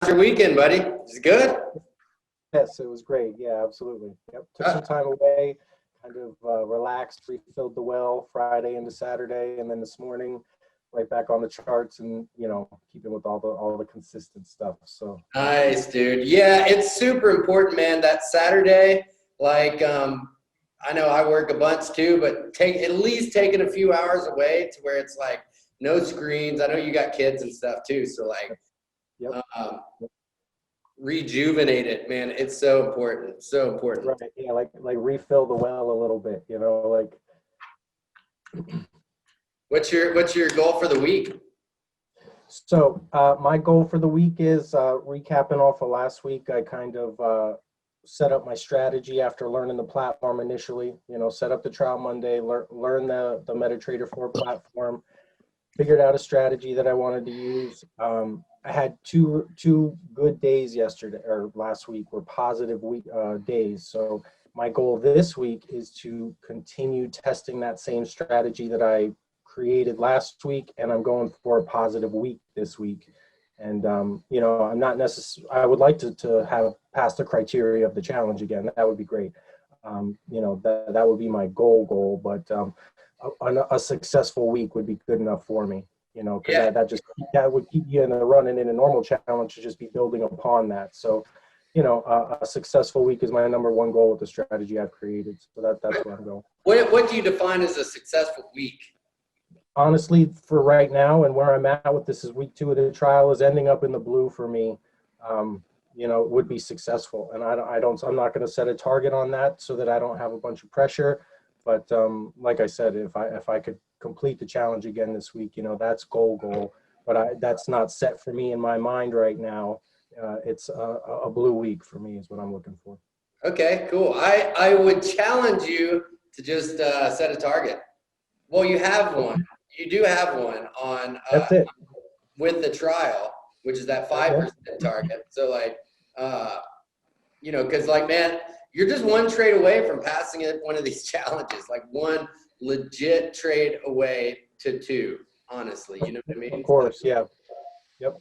Your weekend, buddy? Is it good? Yes, it was great. Yeah, absolutely. Yep. Took Uh, some time away, kind of relaxed, refilled the well Friday into Saturday, and then this morning, right back on the charts, and keeping with all the consistent stuff. So Nice, dude. Yeah, it's super important, man. That Saturday, like, I know I work a bunch too, but at least taking a few hours away to where it's like no screens. I know you got kids and stuff too, so like, yep. rejuvenate it, man. It's so important. So important. Right. Yeah, like refill the well a little bit. Like. What's your goal for the week? So my goal for the week is recapping off of last week. I kind of set up my strategy after learning the platform initially. Set up the trial Monday, learn the MetaTrader 4 platform, figured out a strategy that I wanted to use. I had two good days yesterday or last week were positive days. So my goal this week is to continue testing that same strategy that I created last week, and I'm going for a positive week this week. And I'm not necessarily. I would like to have passed the criteria of the challenge again. That would be great. That would be my goal. But a successful week would be good enough for me. Because that would keep you in the running in a normal challenge to just be building upon that. So, a successful week is my number one goal with the strategy I've created. So that's where I'm going. What do you define as a successful week? Honestly, for right now and where I'm at with this is week 2 of the trial is ending up in the blue for me. Would be successful, and I'm not going to set a target on that so that I don't have a bunch of pressure. But like I said, if I could complete the challenge again this week, that's goal. But that's not set for me in my mind right now. It's a blue week for me is what I'm looking for. Okay, cool. I would challenge you to just set a target. Well, you have one. You do have one on That's it. with the trial, which is that 5% target. So like, because like, man, you're just one trade away from passing one of these challenges, like one legit trade away to 2, honestly, you know what I mean? Of course, yeah. Yep.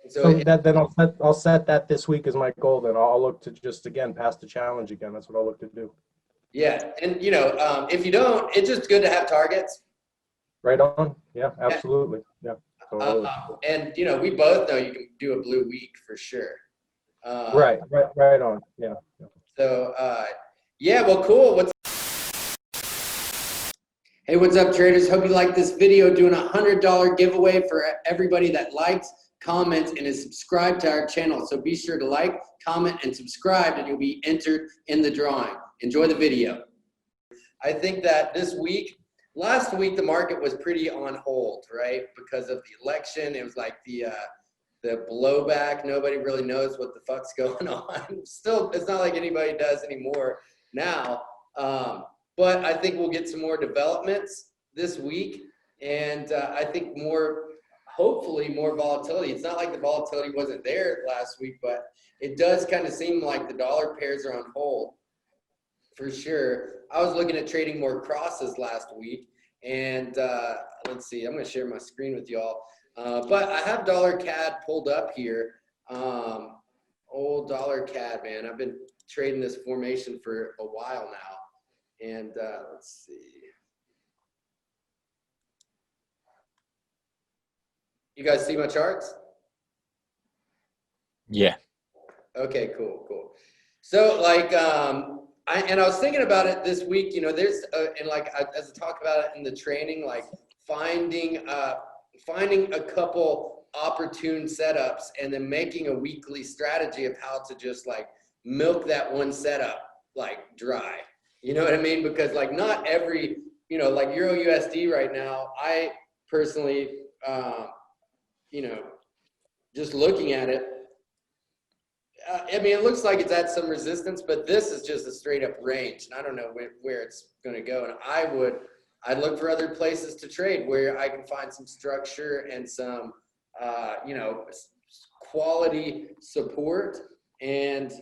So then I'll set that this week as my goal. Then I'll look to just again pass the challenge again. That's what I'll look to do. Yeah, and if you don't, it's just good to have targets. Right on. Yeah, absolutely. Yeah. Totally. And we both know you can do a blue week for sure. Right on. Yeah. So yeah, well, cool. Hey, what's up, traders? Hope you like this video. Doing a $100 giveaway for everybody that likes, comments, and is subscribed to our channel. So be sure to like, comment, and subscribe, and you'll be entered in the drawing. Enjoy the video. I think that last week, the market was pretty on hold, right? Because of the election. It was like the blowback. Nobody really knows what the fuck's going on. Still, it's not like anybody does anymore now. But I think we'll get some more developments this week. And I think hopefully more volatility. It's not like the volatility wasn't there last week, but it does kind of seem like the dollar pairs are on hold for sure. I was looking at trading more crosses last week. And let's see, I'm going to share my screen with y'all. But I have dollar CAD pulled up here. Old dollar CAD, man. I've been trading this formation for a while now. And let's see. You guys see my charts? Yeah. Okay, cool. So like, I was thinking about it this week, there's, and like, as I talk about it in the training, like finding a couple opportune setups and then making a weekly strategy of how to just like milk that one setup like dry. You know what I mean? Because like not every, like Euro USD right now, I personally, just looking at it, I mean, it looks like it's at some resistance, but this is just a straight up range, and I don't know where it's going to go. And I'd look for other places to trade where I can find some structure and some, quality support, and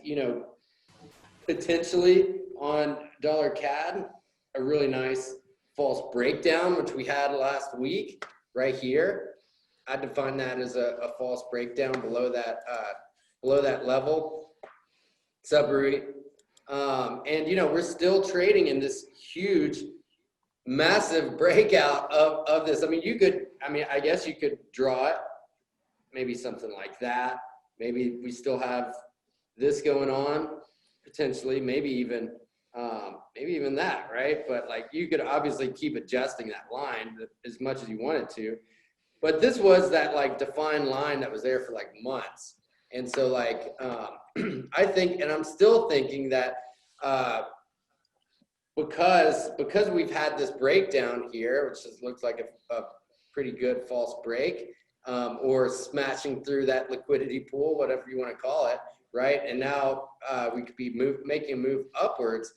potentially on dollar CAD, a really nice false breakdown, which we had last week right here. I define that as a false breakdown below that below that level. Subroot. And, you know, we're still trading in this huge, massive breakout of this. I mean, I guess you could draw it, maybe something like that. Maybe we still have this going on, potentially, maybe even that, right? But like, you could obviously keep adjusting that line as much as you wanted to. But this was that like defined line that was there for like months. And so like, I think, and I'm still thinking that because we've had this breakdown here, which just looks like a pretty good false break, or smashing through that liquidity pool, whatever you want to call it, right? And now we could be making a move upwards.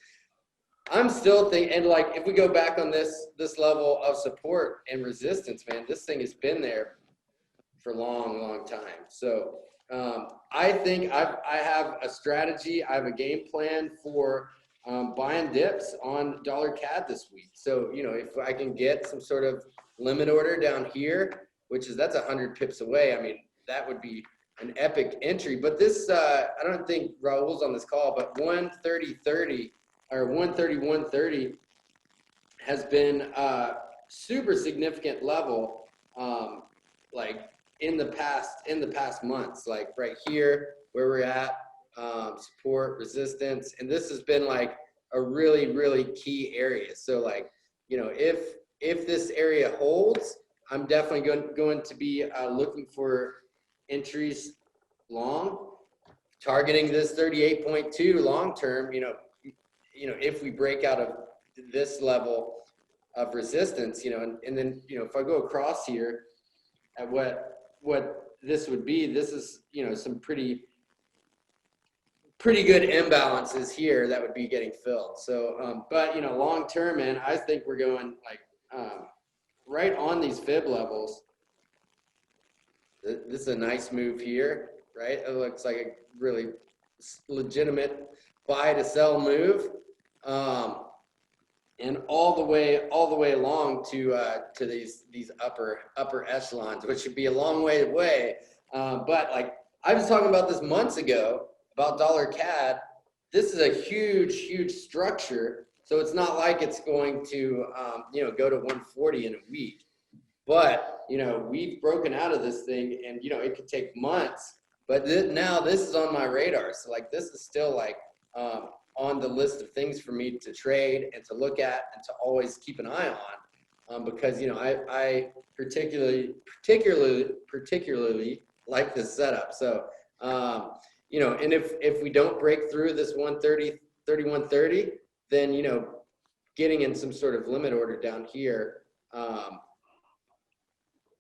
I'm still thinking, and like if we go back on this level of support and resistance, man, this thing has been there for a long time. So I think I have a strategy, I have a game plan for buying dips on $CAD this week. So, you know, if I can get some sort of limit order down here, that's 100 pips away. I mean, that would be an epic entry. But this, I don't think Raul's on this call, but 130.30 or 131.30 has been a super significant level, like in the past months, like right here where we're at, support, resistance, and this has been like a really key area. So like, you know, if this area holds, I'm definitely going to be looking for entries long, targeting this 38.2 long term. You know, if we break out of this level of resistance, you know, and then, you know, if I go across here at what this would be, this is, you know, some pretty good imbalances here that would be getting filled. So, but, you know, long term, man, I think we're going like right on these fib levels. This is a nice move here, right? It looks like a really legitimate buy to sell move, and all the way along to these upper echelons, which should be a long way away. But like I was talking about this months ago about $CAD. This is a huge structure, so it's not like it's going to you know, go to 140 in a week. But you know, we've broken out of this thing, and you know, it could take months. But now this is on my radar, so like this is still like on the list of things for me to trade and to look at and to always keep an eye on, because you know, I particularly like this setup. So you know, and if we don't break through this 31.30, then you know, getting in some sort of limit order down here,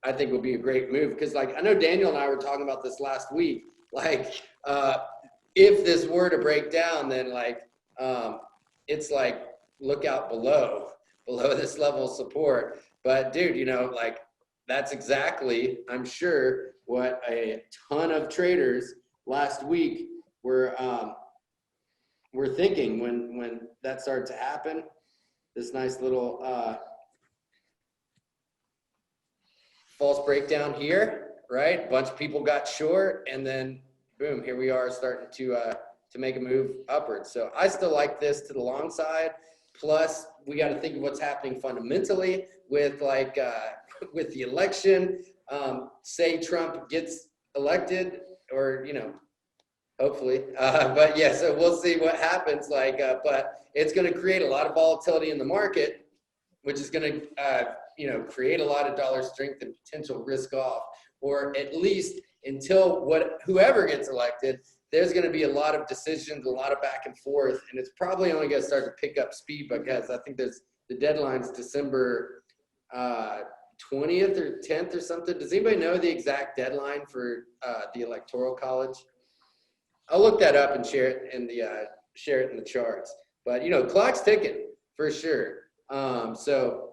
I think would be a great move. Because like I know Daniel and I were talking about this last week, like if this were to break down, then like it's like look out below this level of support. But dude, you know, like that's exactly, I'm sure, what a ton of traders last week were thinking when that started to happen. This nice little false breakdown here, right? A bunch of people got short, and then boom, here we are starting to make a move upwards. So I still like this to the long side. Plus, we got to think of what's happening fundamentally with like with the election. Say Trump gets elected, or you know, hopefully. But yeah, so we'll see what happens. Like, but it's going to create a lot of volatility in the market, which is going to you know, create a lot of dollar strength and potential risk off, or at least until whoever gets elected, there's going to be a lot of decisions, a lot of back and forth, and it's probably only going to start to pick up speed, because I think the deadline's December 20th or 10th or something. Does anybody know the exact deadline for the Electoral College? I'll look that up and share it in the charts. But you know, clock's ticking for sure. So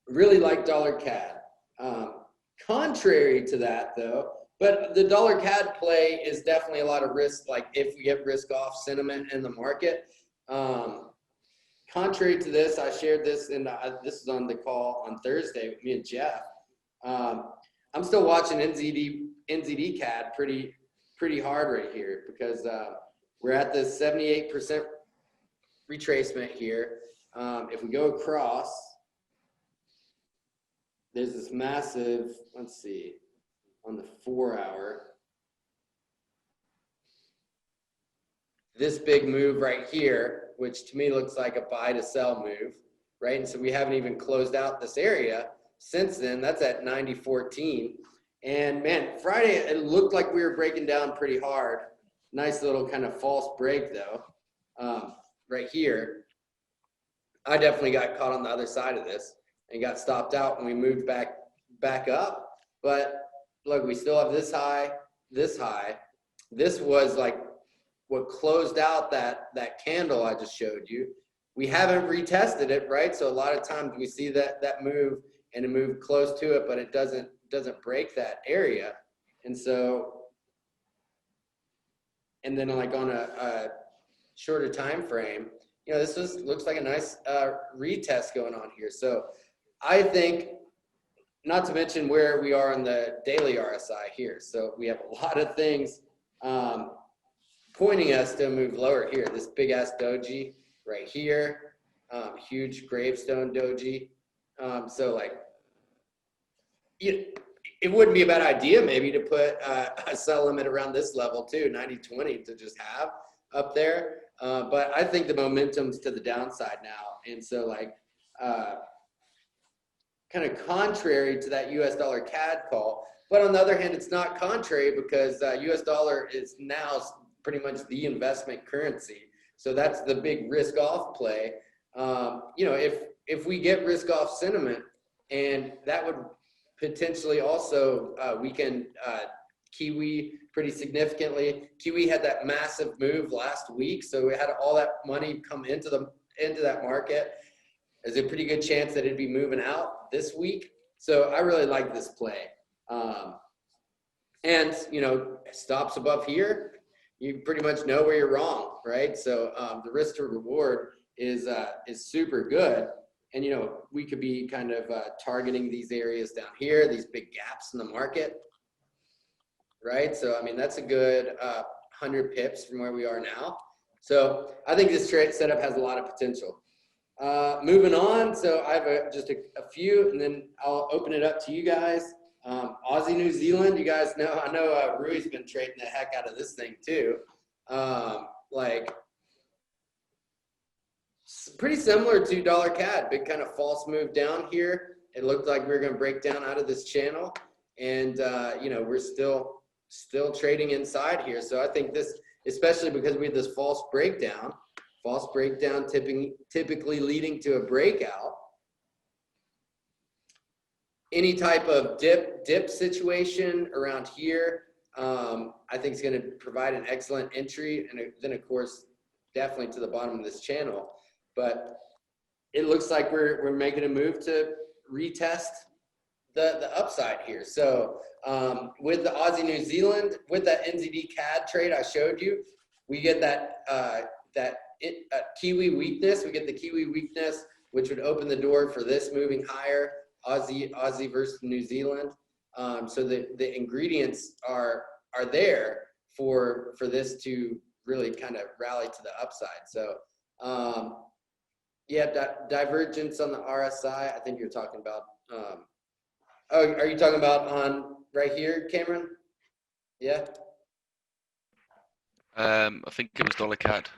really like $CAD. Contrary to that though, but the $CAD play is definitely a lot of risk. Like if we get risk off sentiment in the market. Contrary to this, I shared this this is on the call on Thursday with me and Jeff. I'm still watching NZDCAD pretty pretty hard right here because we're at this 78% retracement here. If we go across, there's this massive, let's see, on the 4 hour, this big move right here, which to me looks like a buy to sell move, right? And so we haven't even closed out this area since then. That's at 90.14. And man, Friday, it looked like we were breaking down pretty hard. Nice little kind of false break though, right here. I definitely got caught on the other side of this and got stopped out when we moved back up. But look, we still have this high, this high. This was like what closed out that candle I just showed you. We haven't retested it, right? So a lot of times we see that move and it moved close to it, but it doesn't break that area. And so, and then like on a shorter time frame, you know, this looks like a nice retest going on here. So I think, not to mention where we are on the daily RSI here. So we have a lot of things pointing us to move lower here. This big ass doji right here, huge gravestone doji. So like, it wouldn't be a bad idea maybe to put a sell limit around this level too, 90.20 to just have up there. But I think the momentum's to the downside now. And so like, kind of contrary to that US dollar CAD call. But on the other hand, it's not contrary because US dollar is now pretty much the investment currency. So that's the big risk off play. You know, if we get risk off sentiment, and that would potentially also weaken Kiwi pretty significantly. Kiwi had that massive move last week, so we had all that money come into that market. There's a pretty good chance that it'd be moving out this week. So I really like this play. And you know, stops above here, you pretty much know where you're wrong, right? So the risk to reward is super good. And you know, we could be kind of targeting these areas down here, these big gaps in the market, right? So I mean, that's a good 100 pips from where we are now. So I think this trade setup has a lot of potential. Moving on, so I have just a few, and then I'll open it up to you guys. Aussie, New Zealand, you guys know, I know Rui's been trading the heck out of this thing too. Like, pretty similar to dollar CAD, big kind of false move down here. It looked like we were going to break down out of this channel, and you know, we're still trading inside here. So I think this, especially because we had this false breakdown typically leading to a breakout. Any type of dip situation around here, I think is going to provide an excellent entry, and then of course, definitely to the bottom of this channel. But it looks like we're making a move to retest the upside here. So with the Aussie New Zealand, with that NZDCAD trade I showed you, we get that Kiwi weakness. We get the Kiwi weakness, which would open the door for this moving higher, Aussie versus New Zealand. So the ingredients are there for this to really kind of rally to the upside. So yeah, divergence on the RSI. I think you're talking about. Oh, are you talking about on right here, Cameron? Yeah. I think it was dollar CAD.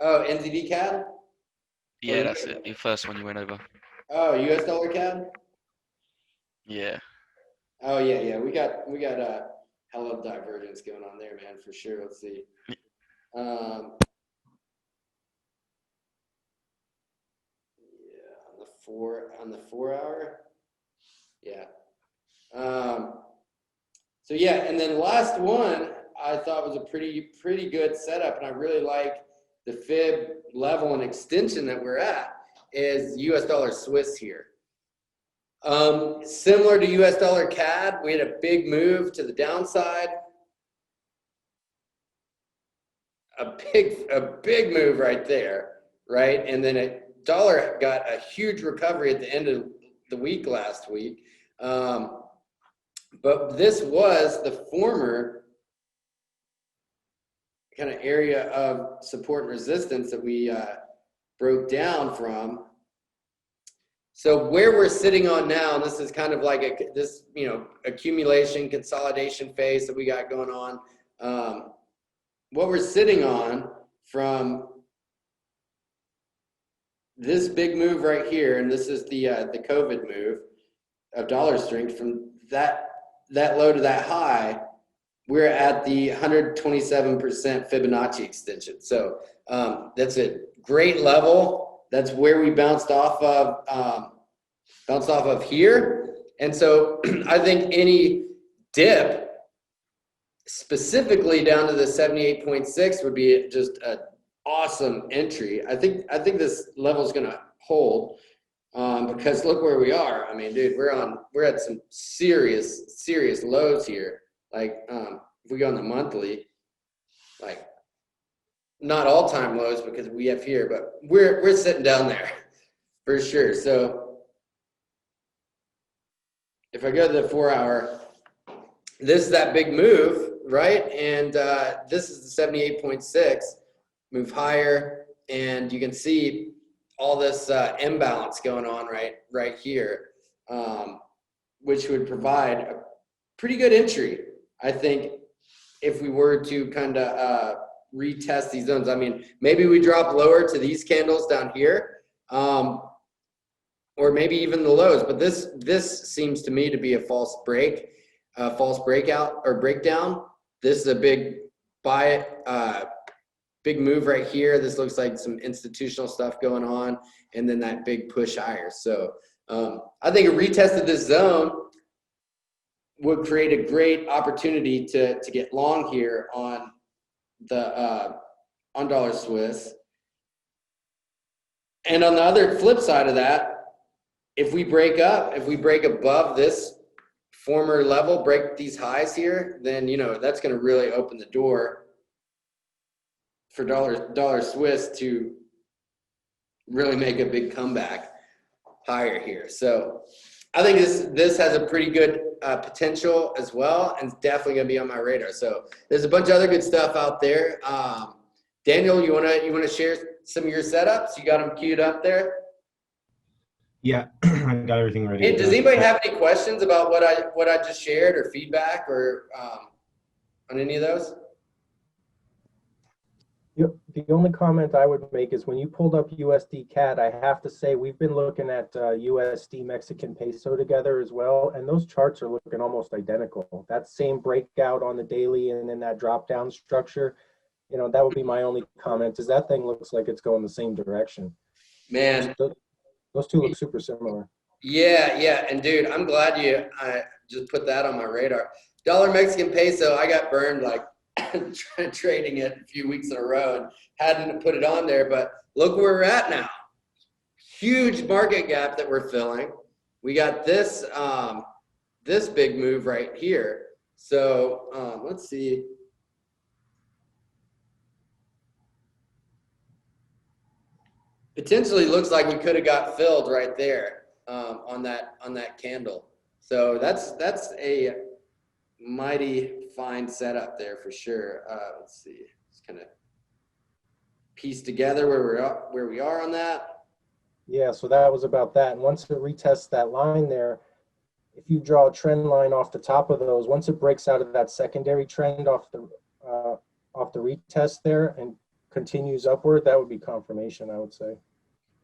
Oh, NZDCAD? Yeah, that's it. Your first one you went over. Oh, US dollar CAD? Yeah. Oh yeah. We got a hell of divergence going on there, man, for sure. Let's see. Yeah, on the 4 hour. Yeah. So yeah, and then last one I thought was a pretty good setup, and I really like the fib level and extension that we're at is US dollar Swiss here. Similar to US dollar CAD, we had a big move to the downside. A big move right there, right? And then a dollar got a huge recovery at the end of the week last week. But this was the former kind of area of support and resistance that we broke down from. So where we're sitting on now, and this is kind of like this accumulation consolidation phase that we got going on. What we're sitting on from this big move right here, and this is the COVID move of dollar strength, from that low to that high, we're at the 127% Fibonacci extension. So that's a great level. That's where we bounced off of here. And so I think any dip specifically down to the 78.6 would be just an awesome entry. I think this level is going to hold because look where we are. I mean, dude, we're at some serious lows here. Like if we go on the monthly, like not all-time lows because we have here, but we're sitting down there for sure. So if I go to the 4-hour, this is that big move, right? And this is the 78.6 move higher, and you can see all this imbalance going on right here, which would provide a pretty good entry, I think, if we were to kind of retest these zones. I mean, maybe we drop lower to these candles down here, or maybe even the lows. But this seems to me to be a false breakout or breakdown. This is a big buy, big move right here. This looks like some institutional stuff going on, and then that big push higher. So I think a retest of this zone would create a great opportunity to get long here on the on dollar Swiss. And on the other flip side of that, if we break above this former level, break these highs here, then that's going to really open the door for dollar Swiss to really make a big comeback higher here. So I think this has a pretty good potential as well, and it's definitely going to be on my radar. So there's a bunch of other good stuff out there. Daniel, you wanna share some of your setups? You got them queued up there? Yeah, I got everything ready. Hey, does anybody have any questions about what I just shared, or feedback, or on any of those? The only comment I would make is when you pulled up USD-CAD, I have to say we've been looking at USD Mexican peso together as well, and those charts are looking almost identical. That same breakout on the daily and then that drop down structure, that would be my only comment, is that thing looks like it's going the same direction. Man, those two look super similar. Yeah, and dude, I'm glad I just put that on my radar. Dollar Mexican peso, I got burned like trading it a few weeks in a row and hadn't put it on there, but look where we're at now. Huge market gap that we're filling. We got this this big move right here. So let's see. Potentially looks like we could have got filled right there on that candle. So that's a mighty fine setup there for sure. Let's see, just kind of piece together where we are on that. Yeah, so that was about that. And once it retests that line there, if you draw a trend line off the top of those, once it breaks out of that secondary trend off the retest there and continues upward, that would be confirmation, I would say.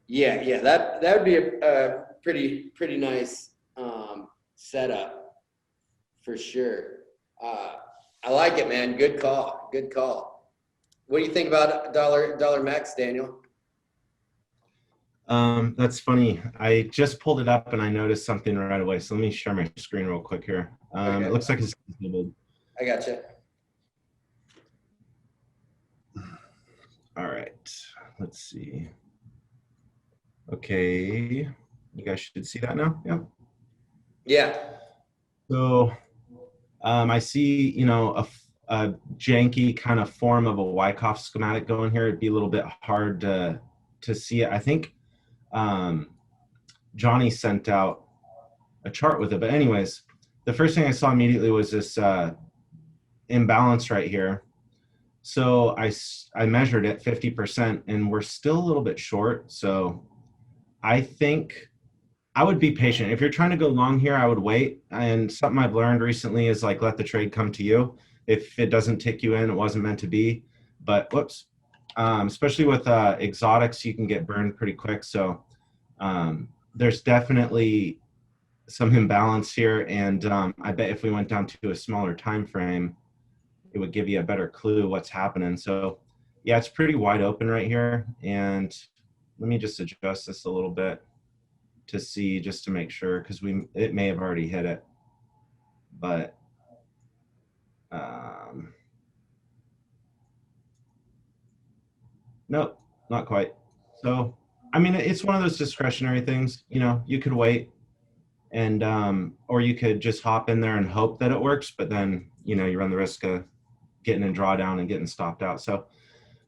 Yeah, that would be a pretty nice setup for sure. I like it, man. Good call. What do you think about dollar Mex, Daniel? That's funny. I just pulled it up and I noticed something right away. So let me share my screen real quick here. Okay. It looks like it's disabled. I gotcha. All right, let's see. Okay, you guys should see that now. Yeah. Yeah. So I see, a janky kind of form of a Wyckoff schematic going here. It'd be a little bit hard to see it. I think Johnny sent out a chart with it. But anyways, the first thing I saw immediately was this imbalance right here. So I measured it 50% and we're still a little bit short. So I think I would be patient. If you're trying to go long here, I would wait. And something I've learned recently is like, let the trade come to you. If it doesn't tick you in, it wasn't meant to be. But whoops, especially with exotics, you can get burned pretty quick. So there's definitely some imbalance here. And I bet if we went down to a smaller time frame, it would give you a better clue what's happening. So yeah, it's pretty wide open right here. And let me just adjust this a little bit to see, just to make sure, because it may have already hit it, but nope, not quite. So I mean, it's one of those discretionary things. You know, you could wait, and or you could just hop in there and hope that it works, but then you run the risk of getting in drawdown and getting stopped out. So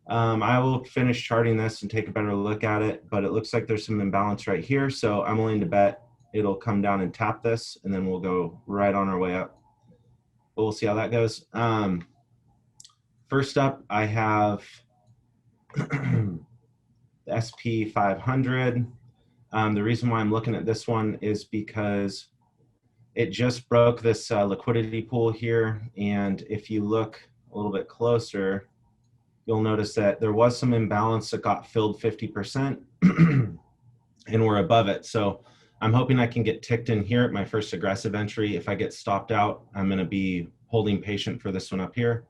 I will finish charting this and take a better look at it, but it looks like there's some imbalance right here. So I'm willing to bet it'll come down and tap this, and then we'll go right on our way up. But we'll see how that goes. First up, I have the SP 500. The reason why I'm looking at this one is because it just broke this liquidity pool here. And if you look a little bit closer, you'll notice that there was some imbalance that got filled 50% and we're above it. So I'm hoping I can get ticked in here at my first aggressive entry. If I get stopped out, I'm going to be holding patient for this one up here.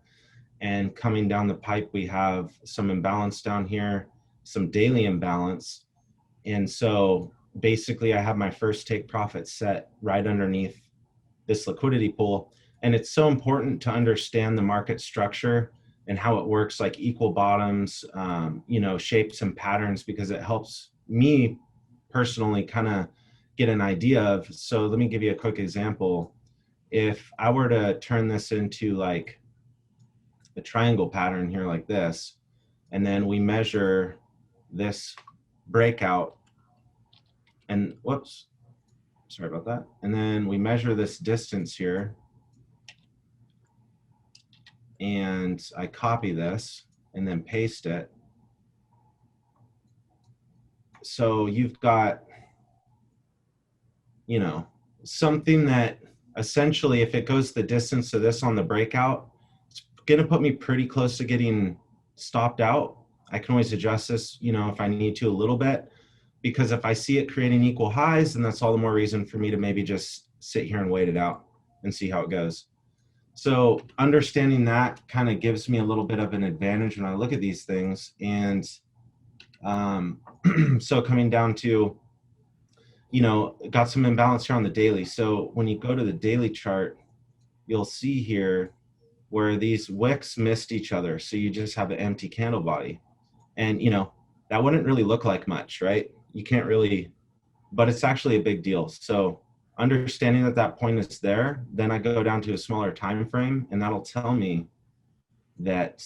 And coming down the pipe, we have some imbalance down here, some daily imbalance. And so basically I have my first take profit set right underneath this liquidity pool. And it's so important to understand the market structure and how it works, like equal bottoms, shapes and patterns, because it helps me personally kind of get an idea of. So let me give you a quick example. If I were to turn this into like a triangle pattern here like this, and then we measure this breakout, and whoops, sorry about that. And then we measure this distance here, and I copy this and then paste it. So you've got, something that essentially, if it goes the distance of this on the breakout, it's going to put me pretty close to getting stopped out. I can always adjust this, if I need to a little bit, because if I see it creating equal highs, then that's all the more reason for me to maybe just sit here and wait it out and see how it goes. So understanding that kind of gives me a little bit of an advantage when I look at these things. And so coming down to, got some imbalance here on the daily. So when you go to the daily chart, you'll see here where these wicks missed each other. So you just have an empty candle body. And, that wouldn't really look like much, right? You can't really, but it's actually a big deal. So understanding that that point is there, then I go down to a smaller time frame, and that'll tell me that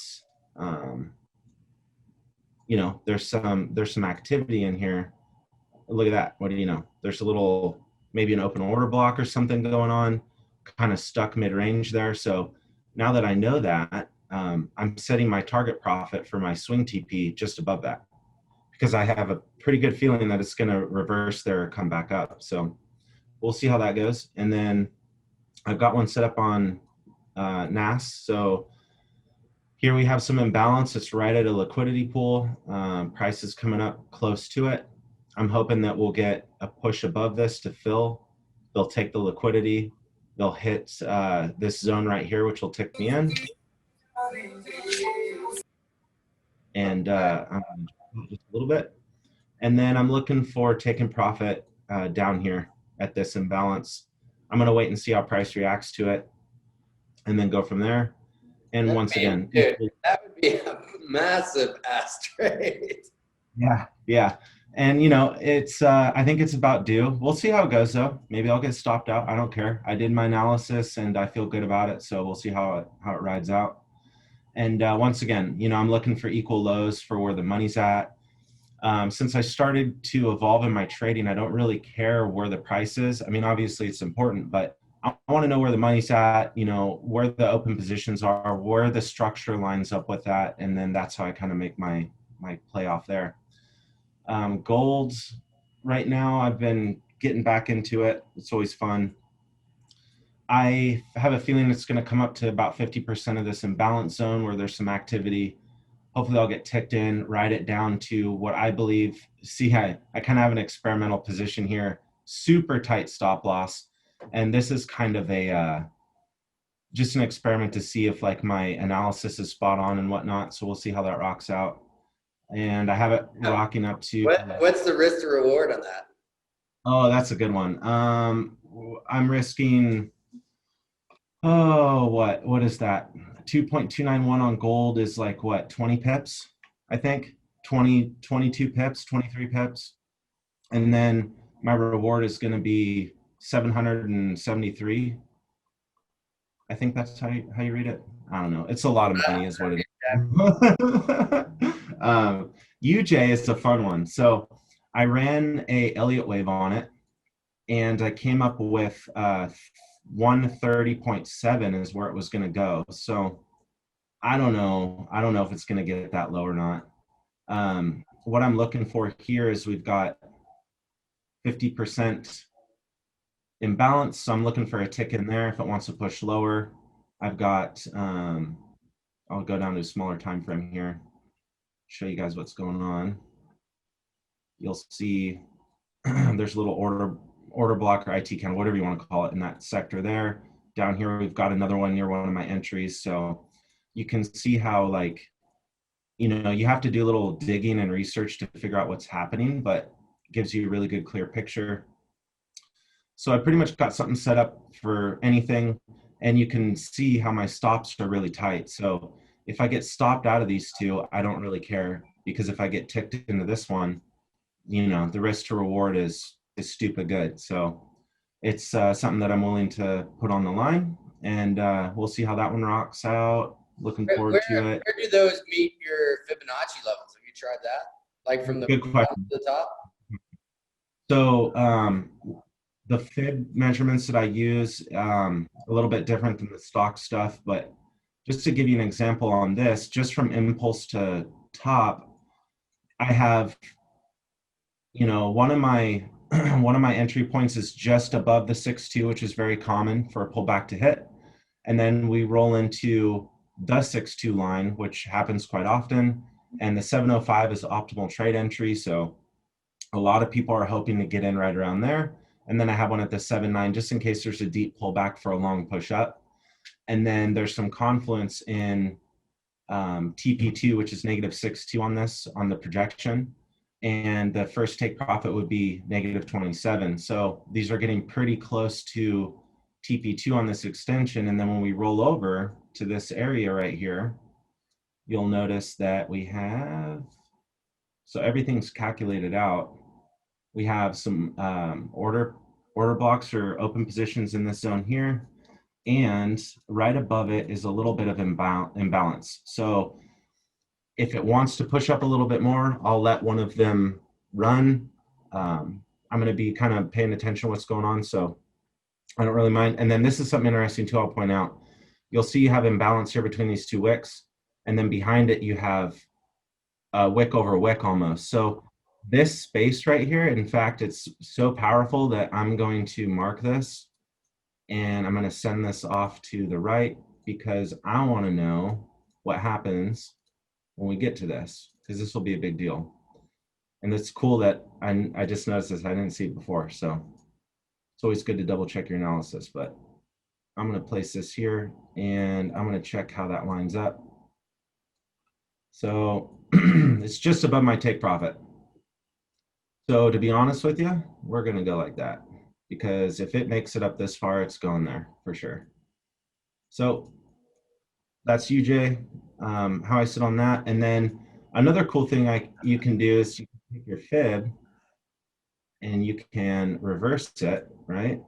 there's some activity in here. Look at that. What do you know? There's a little, maybe an open order block or something going on, kind of stuck mid-range there. So now that I know that, I'm setting my target profit for my swing TP just above that, because I have a pretty good feeling that it's going to reverse there or come back up. So we'll see how that goes. And then I've got one set up on NAS. So here we have some imbalance. It's right at a liquidity pool. Price is coming up close to it. I'm hoping that we'll get a push above this to fill. They'll take the liquidity. They'll hit this zone right here, which will tick me in. And just a little bit. And then I'm looking for taking profit down here at this imbalance. I'm going to wait and see how price reacts to it and then go from there. And once again, dude, that would be a massive ass trade. Yeah. And it's I think it's about due. We'll see how it goes though. Maybe I'll get stopped out. I don't care. I did my analysis and I feel good about it. So we'll see how it rides out. And once again, I'm looking for equal lows for where the money's at. Since I started to evolve in my trading, I don't really care where the price is. I mean, obviously it's important, but I want to know where the money's at, you know, where the open positions are, where the structure lines up with that, and then that's how I kind of make my play off there. Gold, right now, I've been getting back into it. It's always fun. I have a feeling it's going to come up to about 50% of this imbalance zone where there's some activity. Hopefully I'll get ticked in, ride it down to what I believe. See, I kind of have an experimental position here, super tight stop loss. And this is kind of a, just an experiment to see if like my analysis is spot on and whatnot. So we'll see how that rocks out. And I have it rocking up to. What's the risk to reward on that? Oh, that's a good one. I'm risking, oh, what is that? 2.291 on gold is like what, 20 pips, I think. 22 pips, 23 pips. And then my reward is going to be 773. I think that's how you read it. I don't know. It's a lot of money is what it is. UJ is a fun one. So I ran a Elliott wave on it, and I came up with 130.7 is where it was going to go. So I don't know if it's going to get that low or not. What I'm looking for here is we've got 50% imbalance. So I'm looking for a tick in there if it wants to push lower. I've got, I'll go down to a smaller time frame here, show you guys what's going on. You'll see there's a little order block or IT count, whatever you want to call it, in that sector there. Down here, we've got another one near one of my entries. So you can see how, like, you know, you have to do a little digging and research to figure out what's happening, but it gives you a really good, clear picture. So I pretty much got something set up for anything, and you can see how my stops are really tight. So if I get stopped out of these two, I don't really care, because if I get ticked into this one, you know, the risk to reward is stupid good. So it's something that I'm willing to put on the line, and we'll see how that one rocks out. Looking forward to it. Where do those meet your Fibonacci levels? Have you tried that? Like from the Good question. bottom to the top? So the fib measurements that I use, a little bit different than the stock stuff, but just to give you an example on this, just from impulse to top, I have, you know, one of my entry points is just above the 6.2, which is very common for a pullback to hit. And then we roll into the 6.2 line, which happens quite often. And the 7.05 is optimal trade entry. So a lot of people are hoping to get in right around there. And then I have one at the 7.9, just in case there's a deep pullback for a long push up. And then there's some confluence in TP2, which is negative 6.2 on this, on the projection. And the first take profit would be negative 27. So these are getting pretty close to TP2 on this extension. And then when we roll over to this area right here, you'll notice that we have, so everything's calculated out. We have some order blocks or open positions in this zone here. And right above it is a little bit of imbalance. So if it wants to push up a little bit more, I'll let one of them run. I'm going to be kind of paying attention to what's going on, so I don't really mind. And then this is something interesting too, I'll point out. You'll see you have imbalance here between these two wicks, and then behind it you have wick over wick almost. So this space right here, in fact, it's so powerful that I'm going to mark this, and I'm going to send this off to the right, because I want to know what happens when we get to this, because this will be a big deal. And it's cool that I just noticed this. I didn't see it before. So it's always good to double check your analysis. But I'm going to place this here, and I'm going to check how that lines up. So it's just above my take profit. So to be honest with you, we're going to go like that, because if it makes it up this far, it's going there for sure. So that's UJ, how I sit on that. And then another cool thing you can do is you can take your fib and you can reverse it, right?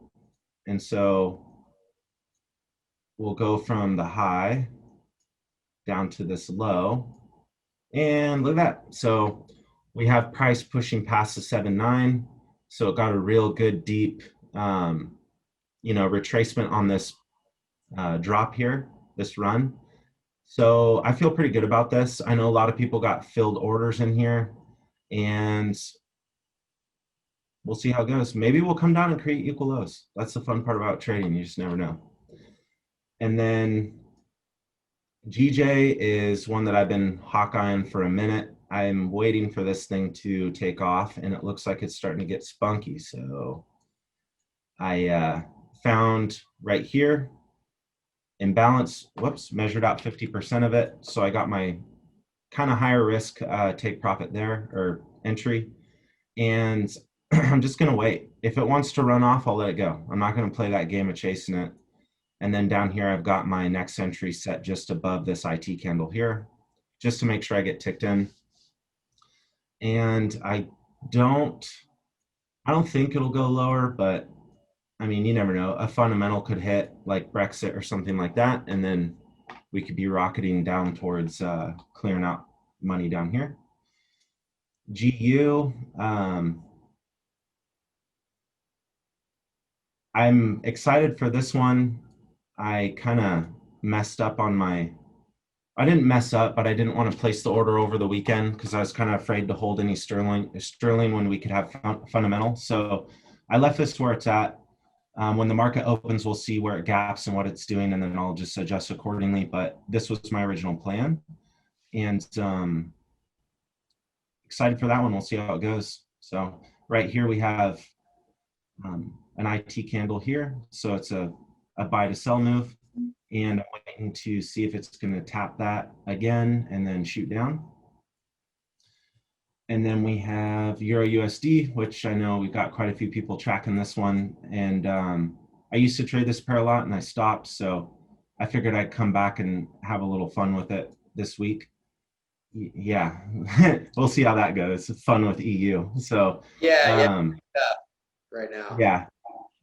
And so we'll go from the high down to this low, and look at that. So we have price pushing past the 7.9. So it got a real good deep retracement on this drop here, this run. So I feel pretty good about this. I know a lot of people got filled orders in here, and we'll see how it goes. Maybe we'll come down and create equal lows. That's the fun part about trading. You just never know. And then GJ is one that I've been hawk-eyeing for a minute. I'm waiting for this thing to take off, and it looks like it's starting to get spunky. So I found right here, imbalance, whoops, measured out 50% of it. So I got my kind of higher risk take profit there, or entry. And I'm just going to wait. If it wants to run off, I'll let it go. I'm not going to play that game of chasing it. And then down here, I've got my next entry set just above this IT candle here, just to make sure I get ticked in. And I don't think it'll go lower, but I mean, you never know. A fundamental could hit like Brexit or something like that, and then we could be rocketing down towards clearing out money down here. GU, I'm excited for this one. I kind of messed up on I didn't mess up, but I didn't want to place the order over the weekend because I was kind of afraid to hold any sterling when we could have fundamental. So I left this where it's at. When the market opens, we'll see where it gaps and what it's doing, and then I'll just adjust accordingly. But this was my original plan, and excited for that one. We'll see how it goes. So right here we have an IT candle here. So it's a buy to sell move, and I'm waiting to see if it's going to tap that again and then shoot down. And then we have Euro USD, which I know we've got quite a few people tracking this one. And I used to trade this pair a lot and I stopped. So I figured I'd come back and have a little fun with it this week. Yeah, we'll see how that goes. Fun with EU. So yeah, right now. Yeah.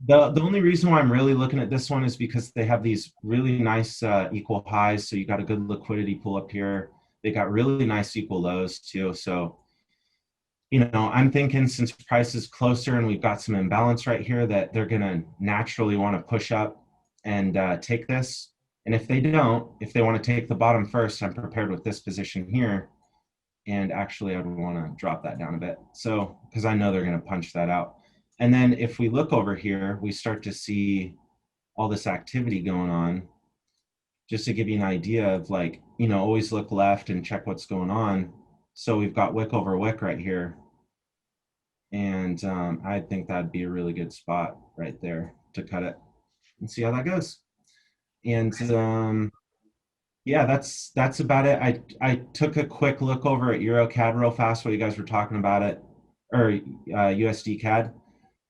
The only reason why I'm really looking at this one is because they have these really nice equal highs. So you got a good liquidity pull up here. They got really nice equal lows too. So I'm thinking since price is closer and we've got some imbalance right here, that they're going to naturally want to push up and take this. And if they don't, if they want to take the bottom first, I'm prepared with this position here. And actually, I'd want to drop that down a bit. So, because I know they're going to punch that out. And then if we look over here, we start to see all this activity going on. Just to give you an idea of always look left and check what's going on. So we've got wick over wick right here. And I think that'd be a really good spot right there to cut it and see how that goes. And yeah, that's about it. I took a quick look over at EuroCAD real fast while you guys were talking about it, or USDCAD.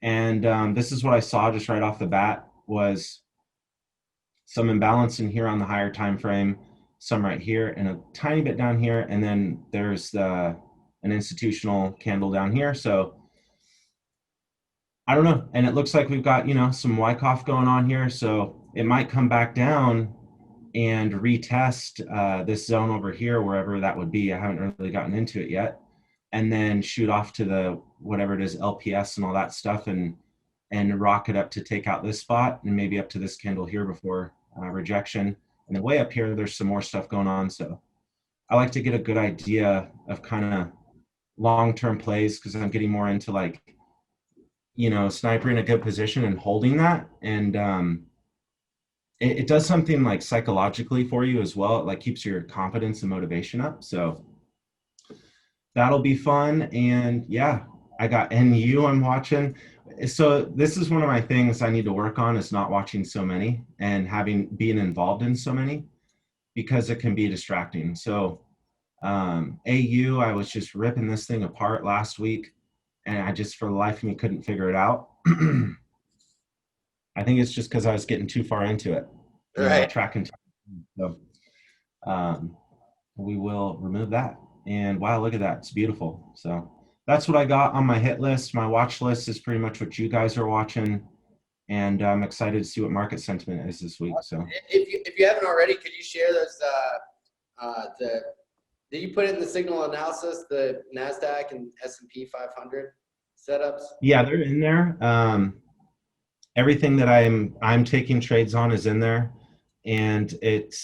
And this is what I saw just right off the bat was some imbalance in here on the higher time frame, some right here, and a tiny bit down here. And then there's an institutional candle down here. So I don't know. And it looks like we've got, some Wyckoff going on here. So it might come back down and retest this zone over here, wherever that would be. I haven't really gotten into it yet. And then shoot off to the, whatever it is, LPS and all that stuff, and rocket up to take out this spot and maybe up to this candle here before rejection. And then way up here, there's some more stuff going on. So I like to get a good idea of kind of long-term plays, because I'm getting more into sniper in a good position and holding that. And it does something like psychologically for you as well. It keeps your confidence and motivation up. So that'll be fun. And yeah, I got NU I'm watching. So this is one of my things I need to work on, is not watching so many and being involved in so many, because it can be distracting. So AU, I was just ripping this thing apart last week, and I just, for the life of me, couldn't figure it out. I think it's just because I was getting too far into it. Right. Tracking. So we will remove that. And wow, look at that. It's beautiful. So that's what I got on my hit list. My watch list is pretty much what you guys are watching. And I'm excited to see what market sentiment is this week. So if you haven't already, could you share those, did you put it in the signal analysis, the NASDAQ and S&P 500 setups? Yeah, they're in there. everything that I'm taking trades on is in there, and it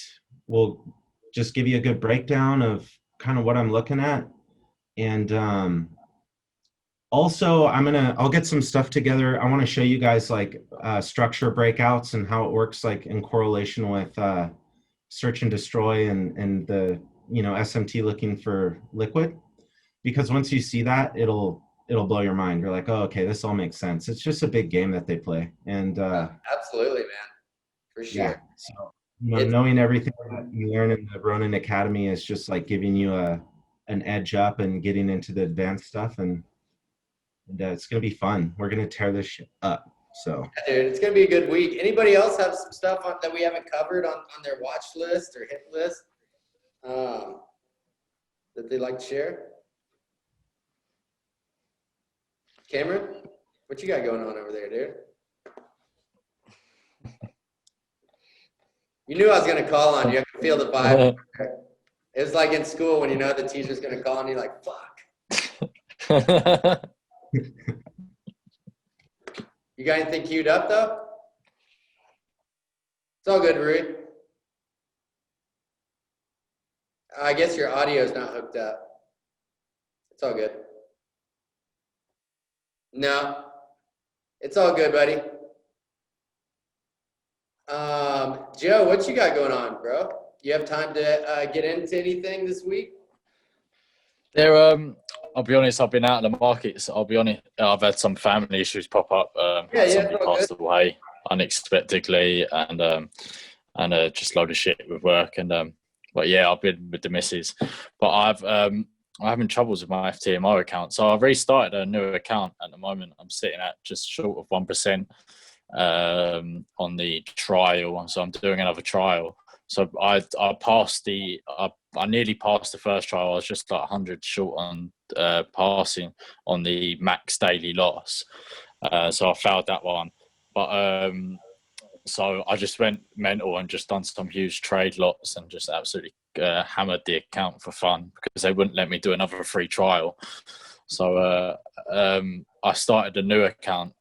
will just give you a good breakdown of kind of what I'm looking at. And also I'll get some stuff together. I want to show you guys like structure breakouts and how it works like in correlation with search and destroy and the SMT looking for liquid, because once you see that, it'll blow your mind. You're like, oh, okay, this all makes sense. It's just a big game that they play. And Absolutely, man, for sure. yeah, so knowing everything that you learn in the Ronin Academy is just like giving you an edge up and getting into the advanced stuff, and it's gonna be fun. We're gonna tear this shit up. So Yeah, dude, it's gonna be a good week. Anybody else have some stuff that we haven't covered on their watch list or hit list that they'd like to share? Cameron, what you got going on over there, dude? You knew I was gonna call on you. I could feel the vibe. It was like in school when you know the teacher's gonna call and you're like, fuck. You got anything queued up though? It's all good, Rui. I guess your audio is not hooked up. It's all good. No, it's all good, buddy. Joe, what you got going on, bro? You have time to get into anything this week? I'll be honest, I've been out of the markets. I'll be honest, I've had some family issues pop up. Somebody passed away unexpectedly, and just a load of shit with work. But yeah, I've been with the missus. But I'm having troubles with my FTMO account, so I've restarted a new account at the moment. I'm sitting at just short of 1% on the trial, so I'm doing another trial. So I nearly passed the first trial. I was just like 100 short on passing on the max daily loss. So I failed that one. But so I just went mental and just done some huge trade lots and just absolutely hammered the account for fun because they wouldn't let me do another free trial. So I started a new account.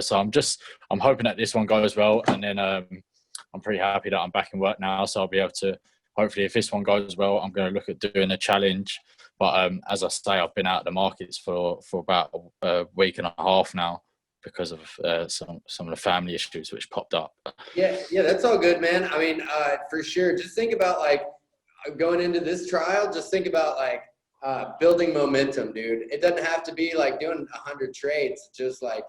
So I'm hoping that this one goes well, and then I'm pretty happy that I'm back in work now, so I'll be able to, hopefully if this one goes well, I'm going to look at doing a challenge. But as I say, I've been out of the markets for about a week and a half now because of some of the family issues which popped up. Yeah, that's all good, man. I mean, for sure. Just think about like going into this trial, just think about like building momentum, dude. It doesn't have to be like doing 100 trades, just like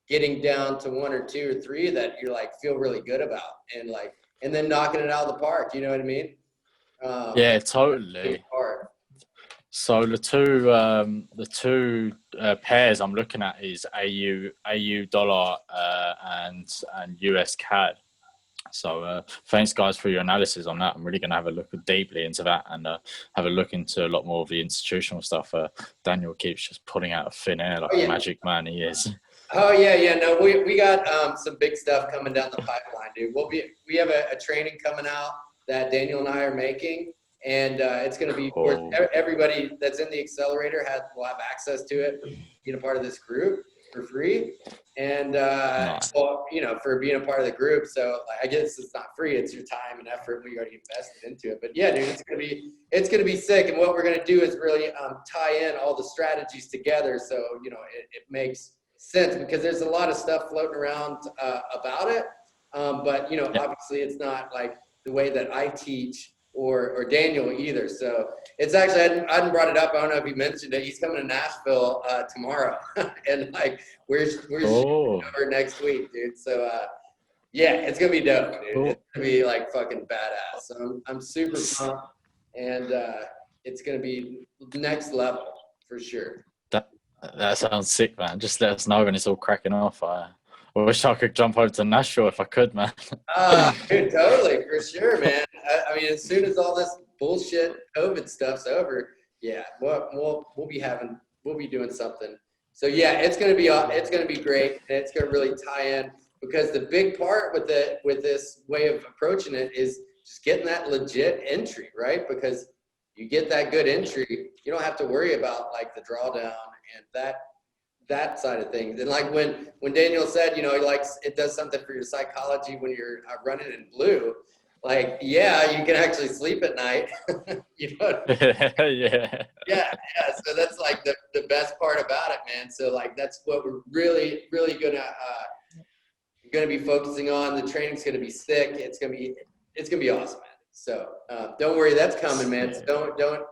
getting down to 1 or 2 or 3 that you're like feel really good about, and then knocking it out of the park. You know what I mean? Yeah, totally. So the two pairs I'm looking at is AU dollar and USCAD. So thanks guys for your analysis on that. I'm really going to have a look deeply into that and have a look into a lot more of the institutional stuff. Daniel keeps just putting out of thin air like a magic man he is. Oh yeah. No, we got some big stuff coming down the pipeline, dude. We have a training coming out that Daniel and I are making, and it's going to be everybody that's in the accelerator will have access to it, being a part of this group for free, and nice. well, for being a part of the group. So I guess it's not free; it's your time and effort we already invested into it. But yeah, dude, it's gonna be sick. And what we're gonna do is really tie in all the strategies together, so it makes sense, because there's a lot of stuff floating around about it, but obviously it's not like the way that I teach or Daniel either. So it's actually, I hadn't brought it up. I don't know if he mentioned it. He's coming to Nashville tomorrow, and like we're over next week, dude. So yeah, it's gonna be dope, dude. Cool. It's gonna be like fucking badass. So I'm super pumped, and it's gonna be next level for sure. That sounds sick, man. Just let us know when it's all cracking off. I wish I could jump over to Nashville if I could, man. Dude, totally, for sure, man. I mean, as soon as all this bullshit COVID stuff's over, yeah, we'll be doing something. So yeah, it's gonna be great, and it's gonna really tie in, because the big part with this way of approaching it is just getting that legit entry, right? Because you get that good entry, you don't have to worry about like the drawdown, and that side of things. And like when Daniel said, you know, he likes, it does something for your psychology when you're running in blue. Like, yeah, you can actually sleep at night. You know? Yeah. Yeah. So that's like the best part about it, man. So like, that's what we're really, really gonna be focusing on. The training's gonna be sick. It's gonna be awesome, man. So don't worry, that's coming, man. So don't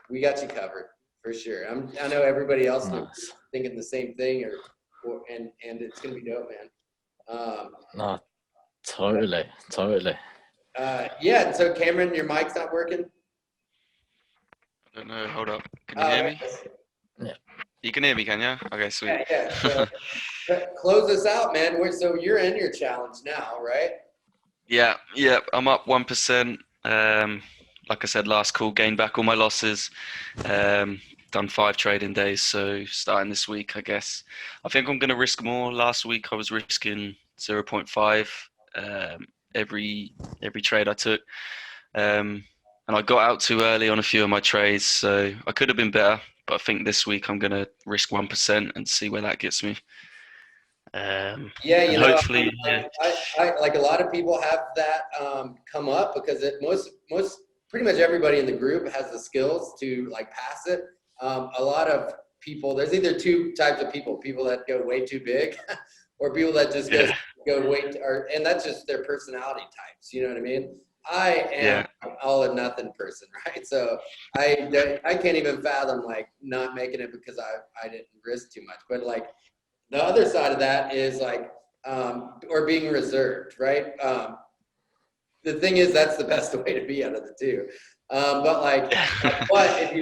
we got you covered for sure. I know everybody else is thinking the same thing, and it's gonna be dope, man. No, totally. Yeah. So Cameron, your mic's not working. I don't know. Hold up. Can you hear me? Yeah. You can hear me, can you? Okay, sweet. Yeah. So close us out, man. So you're in your challenge now, right? Yeah. I'm up 1%. Like I said, last call, gained back all my losses. Done 5 trading days, so starting this week, I guess. I think I'm going to risk more. Last week, I was risking 0.5 every trade I took. And I got out too early on a few of my trades, so I could have been better. But I think this week I'm going to risk 1% and see where that gets me. Yeah, you know, hopefully, I like a lot of people have that come up because pretty much everybody in the group has the skills to like pass it. A lot of people, there's either 2 types of people that go way too big or people that just go way and that's just their personality types. You know what I mean? I am all or nothing person, right? So I can't even fathom like not making it because I didn't risk too much. But like the other side of that is like or being reserved, right? The thing is that's the best way to be out of the 2. But if you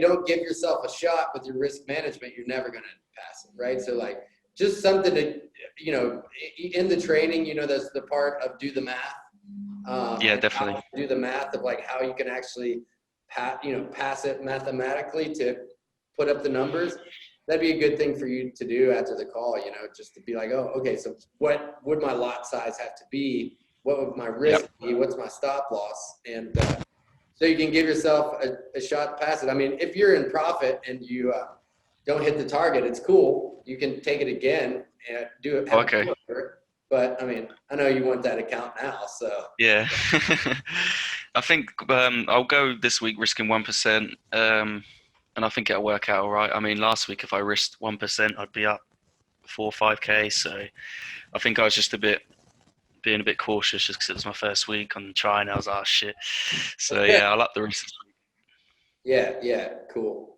don't give yourself a shot with your risk management, you're never gonna pass it, right? So like just something to, you know, in the training, you know, that's the part of do the math. definitely. Do the math of like how you can actually pass it mathematically to put up the numbers. That'd be a good thing for you to do after the call, you know, just to be like, oh, okay, so what would my lot size have to be? What would my risk be? What's my stop loss? And so you can give yourself a shot to pass it. I mean, if you're in profit and you don't hit the target, it's cool. You can take it again and do it. Okay. But I mean, I know you want that account now, so. Yeah. I think I'll go this week risking 1%. And I think it'll work out all right. I mean, last week, if I risked 1%, I'd be up 4 or 5K. So I think I was just being a bit cautious just because it was my first week on trying. I was like, oh, shit. So yeah, I'll up the risk this week. Yeah, cool.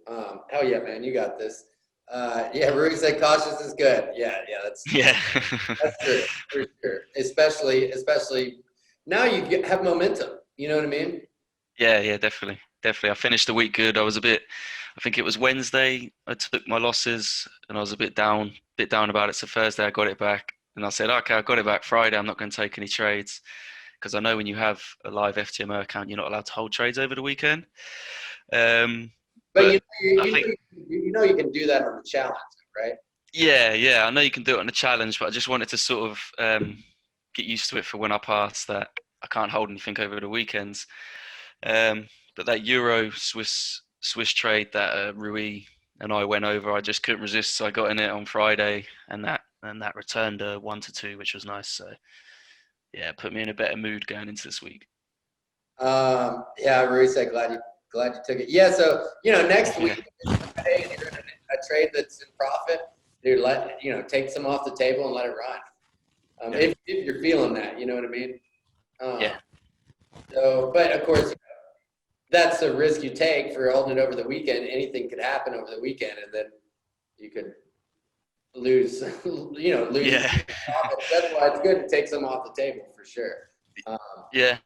Hell yeah, man, you got this. Yeah, Rui said cautious is good. Yeah, that's true for sure. Especially now you have momentum. You know what I mean? Yeah, definitely. I finished the week good. I think it was Wednesday, I took my losses and I was a bit down about it. So Thursday I got it back and I said, okay, I got it back Friday. I'm not going to take any trades because I know when you have a live FTMO account, you're not allowed to hold trades over the weekend. But you know you can do that on the challenge, right? Yeah. I know you can do it on the challenge, but I just wanted to sort of get used to it for when I pass that I can't hold anything over the weekends. But that Euro Swiss trade that Rui and I went over, I just couldn't resist. So I got in it on Friday, and that returned a 1 to 2, which was nice. So yeah, put me in a better mood going into this week. Yeah, Rui said glad you took it. Yeah, so you know next week, hey, you're in a trade that's in profit, dude, take some off the table and let it run. If you're feeling that, you know what I mean? Yeah. So, but of course, that's the risk you take for holding it over the weekend. Anything could happen over the weekend, and then you could lose. Lose. Yeah. That's why it's good to take some off the table for sure. Yeah.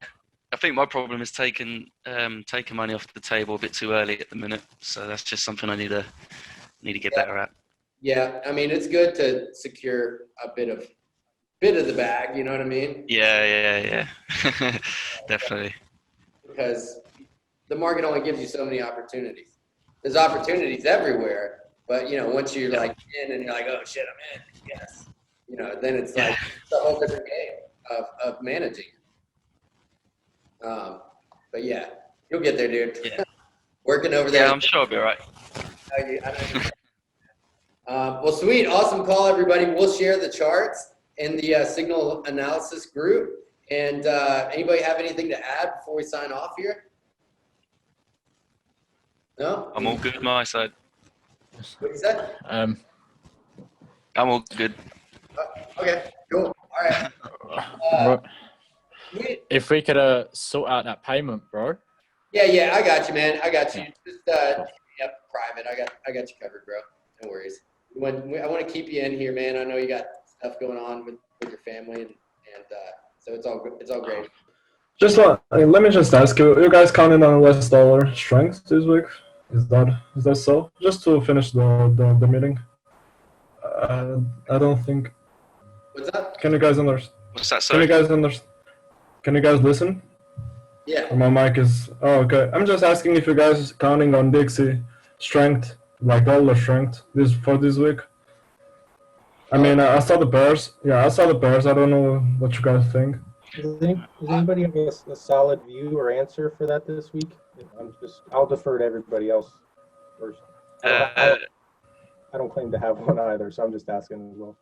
I think my problem is taking money off the table a bit too early at the minute. So that's just something I need to get better at. Yeah, I mean it's good to secure a bit of the bag. You know what I mean? Yeah. Definitely. Because the market only gives you so many opportunities. There's opportunities everywhere, but once you're like in and you're like, oh shit, I'm in. Yes. Then it's like it's a whole different game of managing. But yeah, you'll get there, dude. Yeah. Working over there. Yeah, I'm sure I'll be all right. Well, sweet. Awesome call, everybody. We'll share the charts in the signal analysis group. And anybody have anything to add before we sign off here? No? I'm all good my side. What you said? I'm all good. Okay, cool. All right. Bro, Sweet. if we could sort out that payment, bro. Yeah, I got you, man. I got you. Yeah. Just yep, private. I got you covered, bro. No worries. I want to keep you in here, man. I know you got stuff going on with your family, and so it's all good. It's all great. Just let me just ask you: you guys counting on US dollar strength this week? Is that so? Just to finish the meeting. I don't think. What's up? Can you guys understand? What's that, Can sorry? you guys understand? Can you guys listen? Yeah. My mic is. Oh, okay. I'm just asking if you guys counting on Dixie strength, like dollar strength, for this week. I mean, I saw the pairs. Yeah, I saw the pairs. I don't know what you guys think. Does anybody have a solid view or answer for that this week? I'll defer to everybody else first. I don't claim to have one either, so I'm just asking as well.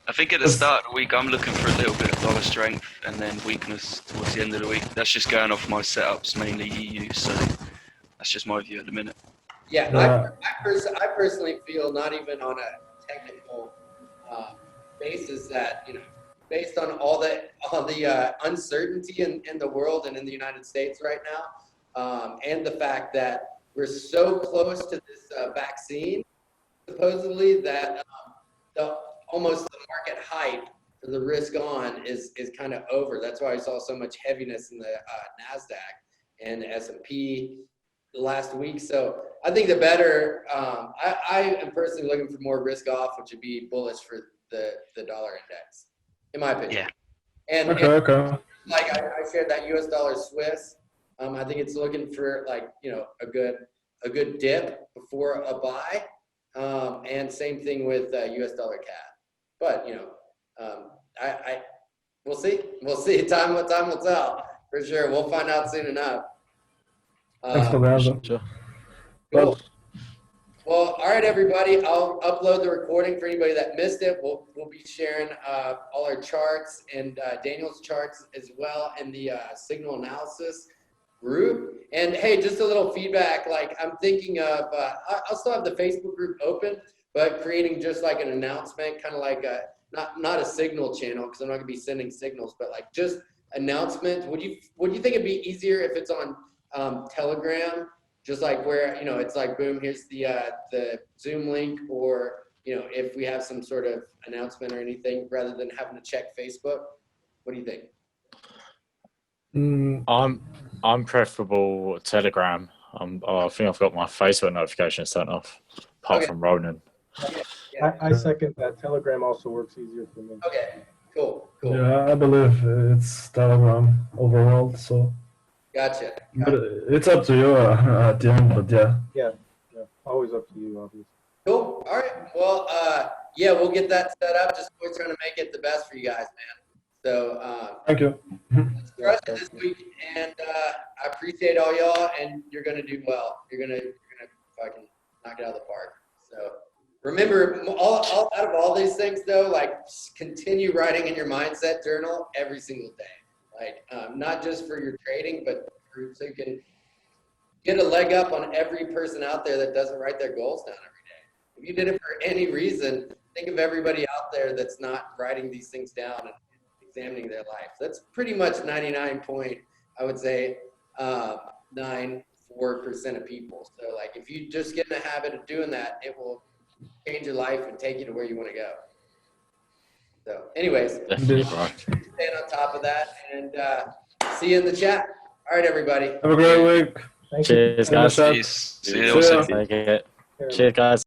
I think at the start of the week, I'm looking for a little bit of dollar strength and then weakness towards the end of the week. That's just going off my setups, mainly EU, so that's just my view at the minute. Yeah, I personally feel, not even on a technical basis, that based on all the uncertainty in the world and in the United States right now, and the fact that we're so close to this vaccine, supposedly, that almost the market hype for the risk on is kind of over. That's why I saw so much heaviness in the NASDAQ and the S&P last week. So I think the better, I am personally looking for more risk off, which would be bullish for the dollar index, in my opinion. Yeah. And Okay. like I shared that US dollar Swiss. I think it's looking for a good dip before a buy. And same thing with US dollar CAD. But we'll see. We'll see. Time will tell for sure. We'll find out soon enough. Thanks for the answer. Sure. Cool. Well, all right, everybody. I'll upload the recording for anybody that missed it. We'll be sharing all our charts and Daniel's charts as well in the signal analysis group. And hey, just a little feedback. Like, I'm thinking of I'll still have the Facebook group open, but creating just like an announcement, kind of like not a signal channel, because I'm not gonna be sending signals, but like just announcements. Would you think it'd be easier if it's on Telegram? Just like where, it's like, boom, here's the Zoom link, or, if we have some sort of announcement or anything, rather than having to check Facebook. What do you think? I'm preferable Telegram. I think I've got my Facebook notifications turned off, apart from Ronan. Okay. Yeah. I second that. Telegram also works easier for me. Okay, cool. Yeah, I believe it's Telegram overall. So. Gotcha. But it's up to you at the end. But yeah. Yeah. Always up to you, obviously. Cool. All right. Well, yeah, we'll get that set up. Just always trying to make it the best for you guys, man. So Thank you. let's crush it this week, and I appreciate all y'all. And you're gonna do well. You're gonna fucking knock it out of the park. So remember, all out of all these things though, like, continue writing in your mindset journal every single day. Like, not just for your trading, but so you can get a leg up on every person out there that doesn't write their goals down every day. If you did it for any reason, think of everybody out there that's not writing these things down and examining their life. That's pretty much 99 point, I would say, 94% of people. So like, if you just get in the habit of doing that, it will change your life and take you to where you want to go. So anyways, Definitely, bro. staying on top of that, and see you in the chat. All right, everybody. Have a great week. Thank you. Cheers, guys. Chat. See you See ya. also. Take it. Cheers, guys.